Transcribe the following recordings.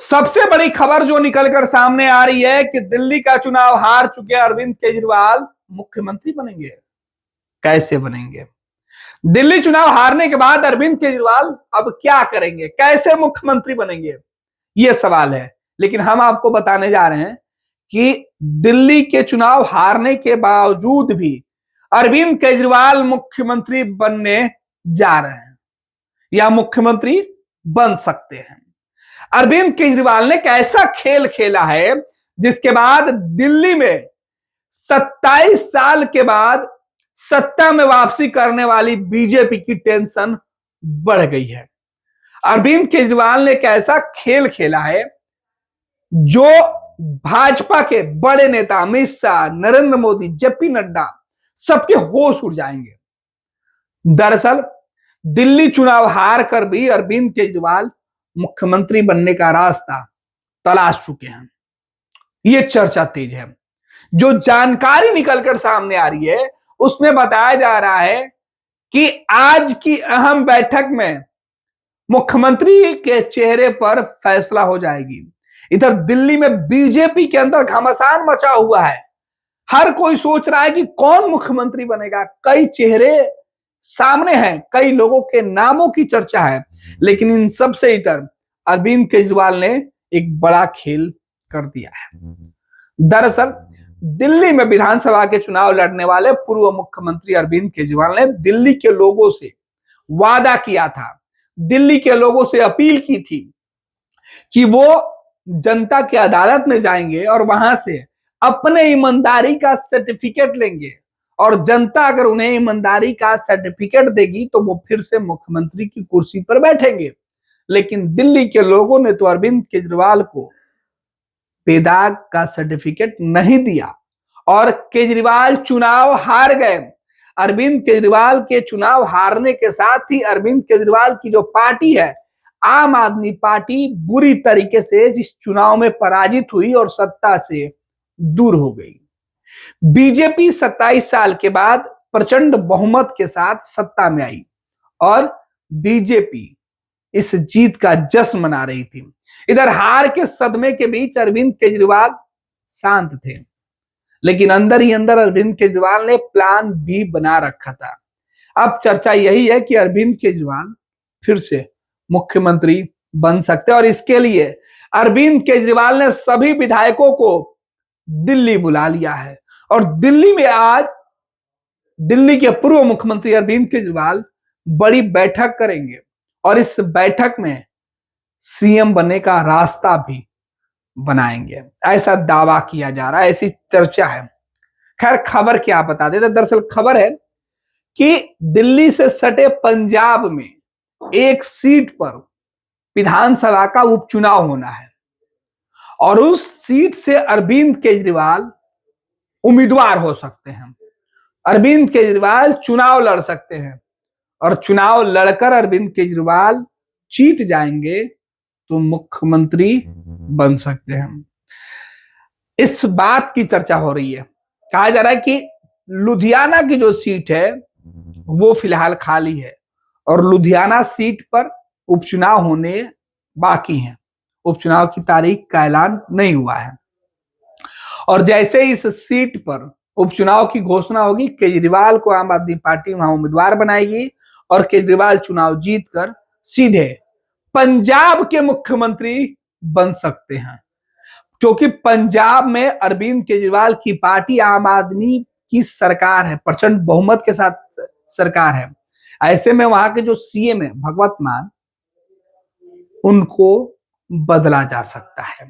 सबसे बड़ी खबर जो निकलकर सामने आ रही है कि दिल्ली का चुनाव हार चुके अरविंद केजरीवाल मुख्यमंत्री बनेंगे। कैसे बनेंगे? दिल्ली चुनाव हारने के बाद अरविंद केजरीवाल अब क्या करेंगे, कैसे मुख्यमंत्री बनेंगे, यह सवाल है। लेकिन हम आपको बताने जा रहे हैं कि दिल्ली के चुनाव हारने के बावजूद भी अरविंद केजरीवाल मुख्यमंत्री बनने जा रहे हैं या मुख्यमंत्री बन सकते हैं। अरविंद केजरीवाल ने कैसा खेल खेला है जिसके बाद दिल्ली में 27 साल के बाद सत्ता में वापसी करने वाली बीजेपी की टेंशन बढ़ गई है। अरविंद केजरीवाल ने कैसा खेल खेला है जो भाजपा के बड़े नेता अमित शाह, नरेंद्र मोदी, जेपी नड्डा सबके होश उड़ जाएंगे। दरअसल दिल्ली चुनाव हार कर भी अरविंद केजरीवाल मुख्यमंत्री बनने का रास्ता तलाश चुके हैं। यह चर्चा तेज है। जो जानकारी निकलकर सामने आ रही है उसमें बताया जा रहा है कि आज की अहम बैठक में मुख्यमंत्री के चेहरे पर फैसला हो जाएगी। इधर दिल्ली में बीजेपी के अंदर घमासान मचा हुआ है। हर कोई सोच रहा है कि कौन मुख्यमंत्री बनेगा। कई चेहरे सामने हैं, कई लोगों के नामों की चर्चा है, लेकिन इन सबसे इतर अरविंद केजरीवाल ने एक बड़ा खेल कर दिया है। दरअसल दिल्ली में विधानसभा के चुनाव लड़ने वाले पूर्व मुख्यमंत्री अरविंद केजरीवाल ने दिल्ली के लोगों से वादा किया था, दिल्ली के लोगों से अपील की थी कि वो जनता की अदालत में जाएंगे और वहां से अपने ईमानदारी का सर्टिफिकेट लेंगे और जनता अगर उन्हें ईमानदारी का सर्टिफिकेट देगी तो वो फिर से मुख्यमंत्री की कुर्सी पर बैठेंगे। लेकिन दिल्ली के लोगों ने तो अरविंद केजरीवाल को बेदाग का सर्टिफिकेट नहीं दिया और केजरीवाल चुनाव हार गए। अरविंद केजरीवाल के चुनाव हारने के साथ ही अरविंद केजरीवाल की जो पार्टी है आम आदमी पार्टी बुरी तरीके से इस चुनाव में पराजित हुई और सत्ता से दूर हो गई। बीजेपी 27 साल के बाद प्रचंड बहुमत के साथ सत्ता में आई और बीजेपी इस जीत का जश्न मना रही थी। इधर हार के सदमे के बीच अरविंद केजरीवाल शांत थे, लेकिन अंदर ही अंदर अरविंद केजरीवाल ने प्लान बी बना रखा था। अब चर्चा यही है कि अरविंद केजरीवाल फिर से मुख्यमंत्री बन सकते हैं और इसके लिए अरविंद केजरीवाल ने सभी विधायकों को दिल्ली बुला लिया है और दिल्ली में आज दिल्ली के पूर्व मुख्यमंत्री अरविंद केजरीवाल बड़ी बैठक करेंगे और इस बैठक में सीएम बनने का रास्ता भी बनाएंगे, ऐसा दावा किया जा रहा है, ऐसी चर्चा है। खैर खबर क्या बता देते। दरअसल खबर है कि दिल्ली से सटे पंजाब में एक सीट पर विधानसभा का उपचुनाव होना है और उस सीट से अरविंद केजरीवाल उम्मीदवार हो सकते हैं। अरविंद केजरीवाल चुनाव लड़ सकते हैं और चुनाव लड़कर अरविंद केजरीवाल जीत जाएंगे तो मुख्यमंत्री बन सकते हैं। इस बात की चर्चा हो रही है। कहा जा रहा है कि लुधियाना की जो सीट है वो फिलहाल खाली है और लुधियाना सीट पर उपचुनाव होने बाकी हैं। उपचुनाव की तारीख का ऐलान नहीं हुआ है और जैसे इस सीट पर उपचुनाव की घोषणा होगी केजरीवाल को आम आदमी पार्टी वहां उम्मीदवार बनाएगी और केजरीवाल चुनाव जीतकर सीधे पंजाब के मुख्यमंत्री बन सकते हैं, क्योंकि पंजाब में अरविंद केजरीवाल की पार्टी आम आदमी की सरकार है, प्रचंड बहुमत के साथ सरकार है। ऐसे में वहां के जो सीएम है भगवत मान, उनको बदला जा सकता है।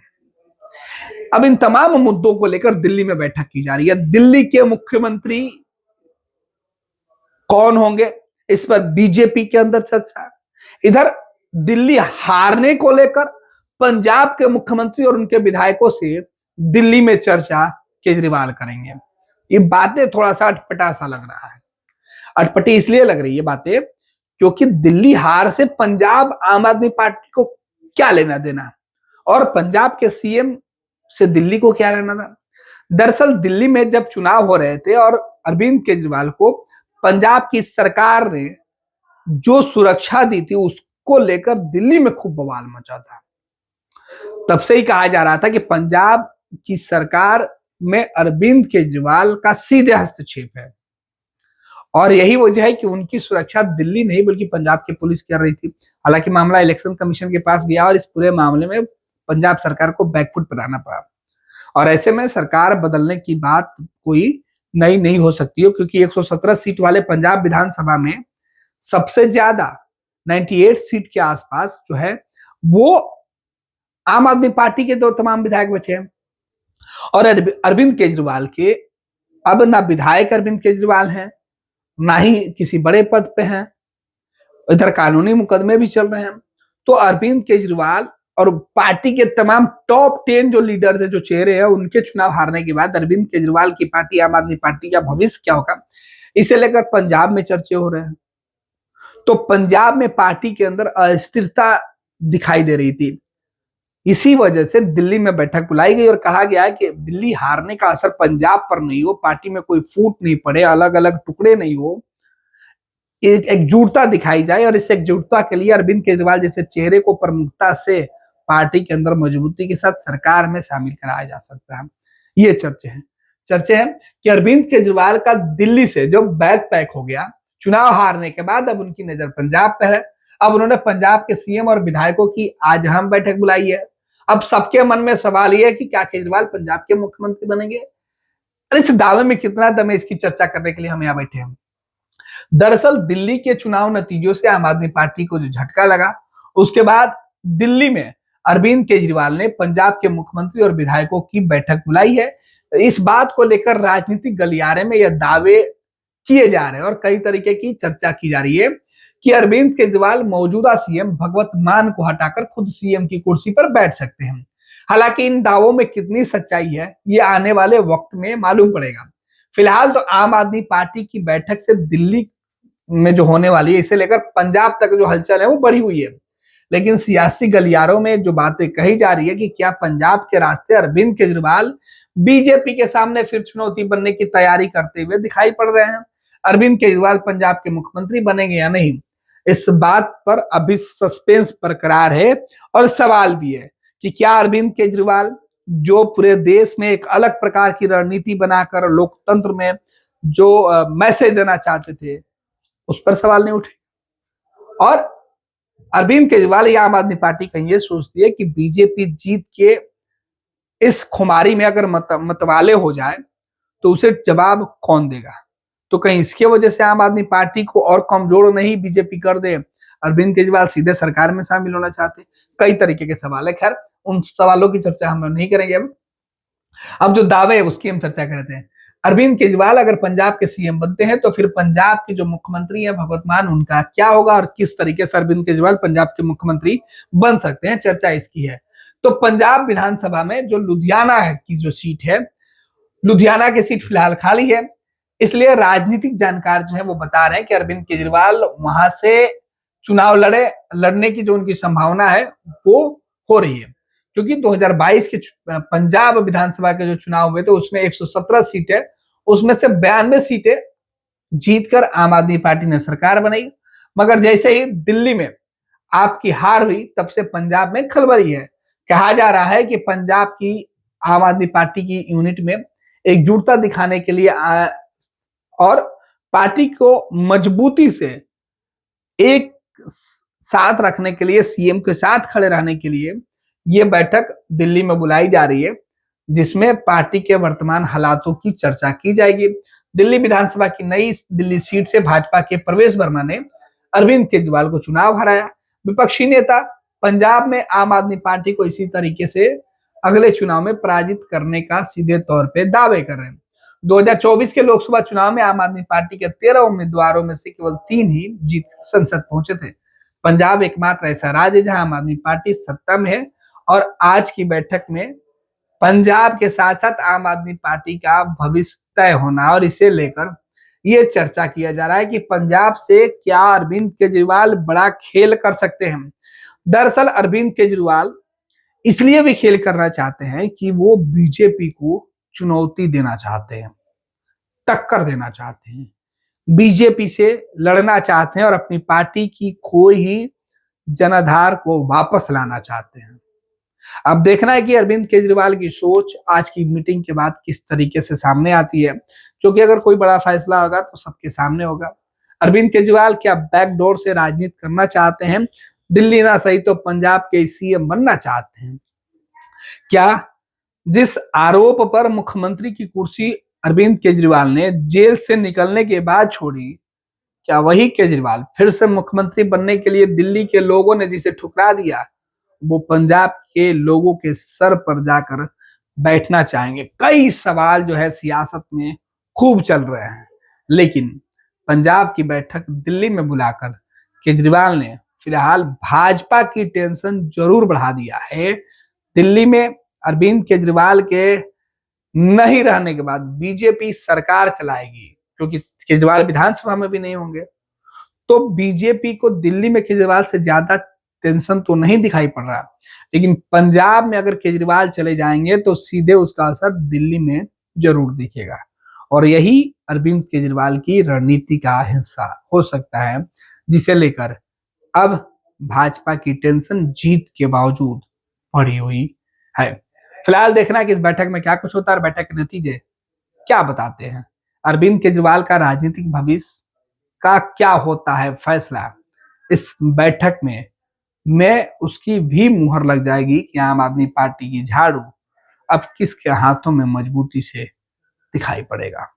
अब इन तमाम मुद्दों को लेकर दिल्ली में बैठक की जा रही है। दिल्ली के मुख्यमंत्री कौन होंगे, इस पर बीजेपी के अंदर चर्चा। इधर दिल्ली हारने को लेकर पंजाब के मुख्यमंत्री और उनके विधायकों से दिल्ली में चर्चा केजरीवाल करेंगे। ये बातें थोड़ा सा अटपटा सा लग रहा है। अटपटी इसलिए लग रही है बातें क्योंकि दिल्ली हार से पंजाब आम आदमी पार्टी को क्या लेना देना और पंजाब के सीएम से दिल्ली को क्या लेना था। दरअसल दिल्ली में जब चुनाव हो रहे थे और अरविंद केजरीवाल को पंजाब की सरकार ने जो सुरक्षा दी थी उसको लेकर दिल्ली में खूब बवाल मचा था। तब से ही कहा जा रहा था कि पंजाब की सरकार में अरविंद केजरीवाल का सीधे हस्तक्षेप है और यही वजह है कि उनकी सुरक्षा दिल्ली नहीं बल्कि पंजाब की पुलिस कर रही थी। हालांकि मामला इलेक्शन कमीशन के पास गया और इस पूरे मामले में पंजाब सरकार को बैकफुट पर आना पड़ा और ऐसे में सरकार बदलने की बात कोई नई नहीं हो सकती हो, क्योंकि 117 सीट वाले पंजाब विधानसभा में सबसे ज्यादा 98 सीट के आसपास जो है वो आम आदमी पार्टी के दो तमाम विधायक बचे हैं और अरविंद केजरीवाल के अब ना विधायक अरविंद केजरीवाल हैं, ना ही किसी बड़े पद पे हैं, इधर कानूनी मुकदमे भी चल रहे हैं। तो अरविंद केजरीवाल और पार्टी के तमाम टॉप 10 जो लीडर्स है, जो चेहरे हैं, उनके चुनाव हारने के बाद अरविंद केजरीवाल की पार्टी आम आदमी पार्टी का भविष्य क्या होगा, इसे लेकर पंजाब में चर्चे हो रहे हैं। तो पंजाब में पार्टी के अंदर अस्थिरता दिखाई दे रही थी। इसी वजह से दिल्ली में बैठक बुलाई गई और कहा गया कि दिल्ली हारने का असर पंजाब पर नहीं हो, पार्टी में कोई फूट नहीं पड़े, अलग अलग टुकड़े नहीं हो, एक एकजुटता दिखाई जाए और इस एकजुटता के लिए अरविंद केजरीवाल जैसे चेहरे को प्रमुखता से पार्टी के अंदर मजबूती के साथ सरकार में शामिल कराया जा सकता है। ये चर्चे हैं कि अरविंद केजरीवाल का दिल्ली से जो बैग पैक हो गया चुनाव हारने के बाद, अब उनकी नजर पंजाब पर है। अब उन्होंने पंजाब के सीएम और विधायकों की आज अहम बैठक बुलाई है। अब सबके मन में सवाल यह है कि क्या केजरीवाल पंजाब के मुख्यमंत्री बनेंगे। और इस दावे में कितना दम है, इसकी चर्चा करने के लिए हम यहाँ बैठे हैं। दरअसल दिल्ली के चुनाव नतीजों से आम आदमी पार्टी को जो झटका लगा, उसके बाद दिल्ली में अरविंद केजरीवाल ने पंजाब के मुख्यमंत्री और विधायकों की बैठक बुलाई है। इस बात को लेकर राजनीतिक गलियारे में यह दावे किए जा रहे हैं और कई तरीके की चर्चा की जा रही है कि अरविंद केजरीवाल मौजूदा सीएम भगवत मान को हटाकर खुद सीएम की कुर्सी पर बैठ सकते हैं। हालांकि इन दावों में कितनी सच्चाई है, ये आने वाले वक्त में मालूम पड़ेगा। फिलहाल तो आम आदमी पार्टी की बैठक से दिल्ली में जो होने वाली है, इसे लेकर पंजाब तक जो हलचल है वो बढ़ी हुई है। लेकिन सियासी गलियारों में जो बातें कही जा रही है कि क्या पंजाब के रास्ते अरविंद केजरीवाल बीजेपी के सामने फिर चुनौती बनने की तैयारी करते हुए दिखाई पड़ रहे हैं। अरविंद केजरीवाल पंजाब के मुख्यमंत्री बनेंगे या नहीं, इस बात पर अभी सस्पेंस बरकरार है और सवाल भी है कि क्या अरविंद केजरीवाल जो पूरे देश में एक अलग प्रकार की रणनीति बनाकर लोकतंत्र में जो मैसेज देना चाहते थे, उस पर सवाल नहीं उठे। और अरविंद केजरीवाल या आम आदमी पार्टी कहीं ये सोचती है कि बीजेपी जीत के इस खुमारी में अगर मतवाले हो जाए तो उसे जवाब कौन देगा। तो कहीं इसके वजह से आम आदमी पार्टी को और कमजोर नहीं बीजेपी कर दे, अरविंद केजरीवाल सीधे सरकार में शामिल होना चाहते। कई तरीके के सवाल है, खैर उन सवालों की चर्चा हम नहीं करेंगे। अब जो दावे है उसकी हम चर्चा करते हैं। अरविंद केजरीवाल अगर पंजाब के सीएम बनते हैं तो फिर पंजाब के जो मुख्यमंत्री हैं भगवत मान, उनका क्या होगा और किस तरीके से अरविंद केजरीवाल पंजाब के मुख्यमंत्री बन सकते हैं, चर्चा इसकी है। तो पंजाब विधानसभा में जो लुधियाना है की जो सीट है, लुधियाना की सीट फिलहाल खाली है, इसलिए राजनीतिक जानकार जो है वो बता रहे हैं कि अरविंद केजरीवाल वहां से चुनाव लड़ने की जो उनकी संभावना है वो हो रही है, क्योंकि 2022 के पंजाब विधानसभा के जो चुनाव हुए थे उसमें 117 सीटें, उसमें से 92 सीटें जीतकर आम आदमी पार्टी ने सरकार बनाई। मगर जैसे ही दिल्ली में आपकी हार हुई, तब से पंजाब में खलबली है। कहा जा रहा है कि पंजाब की आम आदमी पार्टी की यूनिट में एकजुटता दिखाने के लिए और पार्टी को मजबूती से एक साथ रखने के लिए, सीएम के साथ खड़े रहने के लिए ये बैठक दिल्ली में बुलाई जा रही है, जिसमें पार्टी के वर्तमान हालातों की चर्चा की जाएगी। दिल्ली विधानसभा की नई दिल्ली सीट से भाजपा के प्रवेश वर्मा ने अरविंद केजरीवाल को चुनाव हराया। विपक्षी नेता पंजाब में आम आदमी पार्टी को इसी तरीके से अगले चुनाव में पराजित करने का सीधे तौर पे दावे कर रहे हैं। 2024 के लोकसभा चुनाव में आम आदमी पार्टी के 13 उम्मीदवारों में से केवल 3 ही जीत संसद पहुंचे थे। पंजाब एकमात्र ऐसा राज्य जहां आम आदमी पार्टी सत्ता में है और आज की बैठक में पंजाब के साथ साथ आम आदमी पार्टी का भविष्य तय होना और इसे लेकर यह चर्चा किया जा रहा है कि पंजाब से क्या अरविंद केजरीवाल बड़ा खेल कर सकते हैं। दरअसल अरविंद केजरीवाल इसलिए भी खेल करना चाहते हैं कि वो बीजेपी को चुनौती देना चाहते हैं, टक्कर देना चाहते हैं, बीजेपी से लड़ना चाहते हैं और अपनी पार्टी की खोई ही जनाधार को वापस लाना चाहते हैं। अब देखना है कि अरविंद केजरीवाल की सोच आज की मीटिंग के बाद किस तरीके से सामने आती है, क्योंकि अगर कोई बड़ा फैसला होगा तो सबके सामने होगा। अरविंद केजरीवाल क्या बैकडोर से राजनीति करना चाहते हैं, दिल्ली ना सही तो पंजाब के सीएम बनना चाहते हैं? क्या जिस आरोप पर मुख्यमंत्री की कुर्सी अरविंद केजरीवाल ने जेल से निकलने के बाद छोड़ी, क्या वही केजरीवाल फिर से मुख्यमंत्री बनने के लिए दिल्ली के लोगों ने जिसे ठुकरा दिया, वो पंजाब के लोगों के सर पर जाकर बैठना चाहेंगे? कई सवाल जो है सियासत में खूब चल रहे हैं, लेकिन पंजाब की बैठक दिल्ली में बुलाकर केजरीवाल ने फिलहाल भाजपा की टेंशन जरूर बढ़ा दिया है। दिल्ली में अरविंद केजरीवाल के नहीं रहने के बाद बीजेपी सरकार चलाएगी, क्योंकि केजरीवाल विधानसभा में भी नहीं होंगे, तो बीजेपी को दिल्ली में केजरीवाल से ज्यादा टेंशन तो नहीं दिखाई पड़ रहा। लेकिन पंजाब में अगर केजरीवाल चले जाएंगे तो सीधे उसका असर दिल्ली में जरूर दिखेगा, और यही अरविंद केजरीवाल की रणनीति का हिस्सा हो सकता है, जिसे लेकर अब भाजपा की टेंशन जीत के बावजूद बढ़ी हुई है। फिलहाल देखना है कि इस बैठक में क्या कुछ होता है और बैठक के नतीजे क्या बताते हैं। अरविंद केजरीवाल का राजनीतिक भविष्य का क्या होता है फैसला, इस बैठक में उसकी भी मुहर लग जाएगी कि आम आदमी पार्टी की झाड़ू अब किसके हाथों में मजबूती से दिखाई पड़ेगा।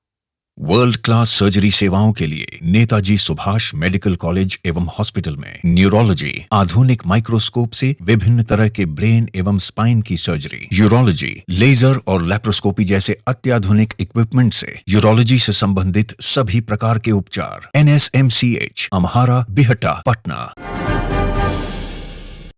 वर्ल्ड क्लास सर्जरी सेवाओं के लिए नेताजी सुभाष मेडिकल कॉलेज एवं हॉस्पिटल में न्यूरोलॉजी, आधुनिक माइक्रोस्कोप से विभिन्न तरह के ब्रेन एवं स्पाइन की सर्जरी, यूरोलॉजी, लेजर और लेप्रोस्कोपी जैसे अत्याधुनिक इक्विपमेंट से यूरोलॉजी से संबंधित सभी प्रकार के उपचार। NSMCH, अम्हारा, बिहटा, पटना।